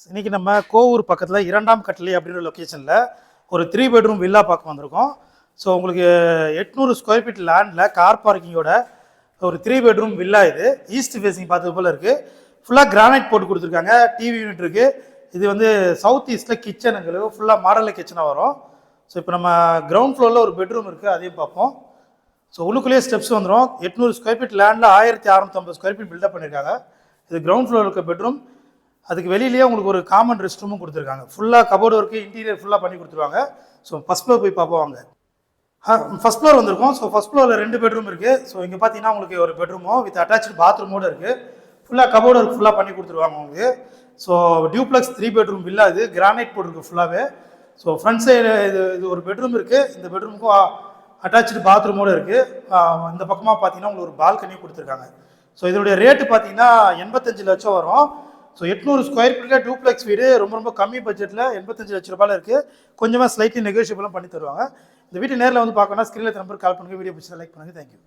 இன்னைக்கு நம்ம கோவூர் பக்கத்தில் இரண்டாம் கட்டளை அப்படின்ற லொக்கேஷனில் ஒரு 3 பெட்ரூம் வில்லா பார்க்க வந்திருக்கோம். ஸோ உங்களுக்கு 800 ஸ்கொயர் ஃபீட் லேண்டில் கார் பார்க்கிங்கோட ஒரு 3 பெட்ரூம் வில்லா. இது ஈஸ்ட் ஃபேஸிங் பார்த்தது போல் இருக்குது. ஃபுல்லாக கிரானைட் போட்டு கொடுத்துருக்காங்க. டிவி யூனிட் இருக்குது. இது வந்து சவுத் ஈஸ்ட்டில் கிச்சனுங்களுக்கு ஃபுல்லாக மாடலில் கிச்சனாக வரும். ஸோ இப்போ நம்ம கிரவுண்ட் ஃப்ளோரில் ஒரு பெட்ரூம் இருக்குது, அதையும் பார்ப்போம். ஸோ உள்ளுக்குள்ளேயே ஸ்டெப்ஸ் வந்துடும். 800 ஸ்கொயர் ஃபீட் லேண்டில் 1650 ஸ்கொயர் ஃபீட் பில்டப் பண்ணியிருக்காங்க. இது கிரவுண்ட் ஃப்ளோர் இருக்க பெட்ரூம். அதுக்கு வெளியிலேயே உங்களுக்கு ஒரு காமன் ரெஸ்ட் ரூமும் கொடுத்துருக்காங்க. ஃபுல்லாக கபோர்டு ஒர்க்கு இன்டீரியர் ஃபுல்லாக பண்ணி கொடுத்துருவாங்க. ஸோ ஃபஸ்ட் ஃப்ளோர் போய் பார்ப்போம் வாங்க. ஃபஸ்ட் ஃப்ளோர் வந்திருக்கும். ஸோ ஃபஸ்ட் ஃப்ளோரில் 2 பெட்ரூம் இருக்குது. ஸோ இங்கே பார்த்தீங்கன்னா உங்களுக்கு ஒரு பெட்ரூமும் வித் அட்டாச்சு பாத்ரூமோடு இருக்குது. ஃபுல்லாக கபோர்டு ஒர்க் ஃபுல்லாக பண்ணி கொடுத்துருவாங்க உங்களுக்கு. So duplex 3 bedroom villa. இது கிரானைட் போட்டிருக்கு ஃபுல்லாகவே. ஸோ ஃப்ரண்ட் சைடு இது ஒரு பெட்ரூம் இருக்குது. இந்த பெட்ரூமுக்கும் அட்டாச்சு பாத்ரூமோடு இருக்குது. இந்த பக்கமாக பார்த்தீங்கன்னா உங்களுக்கு ஒரு பால்கனி கொடுத்துருக்காங்க. ஸோ இதனுடைய ரேட்டு பார்த்தீங்கன்னா 85 லட்சம் வரும். ஸோ 800 ஸ்கொயர் ஃபீட்டில் டூப்ளெக்ஸ் வீடு ரொம்ப கம்மி பட்ஜெட்டில் 85 லட்ச ரூபாயில் இருக்குது. கொஞ்சமாக ஸ்லைட்லி நெகோஷியபிளும் பண்ணி தருவாங்க. இந்த வீட்டு நேரில் வந்து பார்க்கணும்னா ஸ்க்ரீனில் நம்பர் கால் பண்ணுங்கள். வீடியோ பிடிச்சா லைக் பண்ணுங்கள். தேங்க்யூ.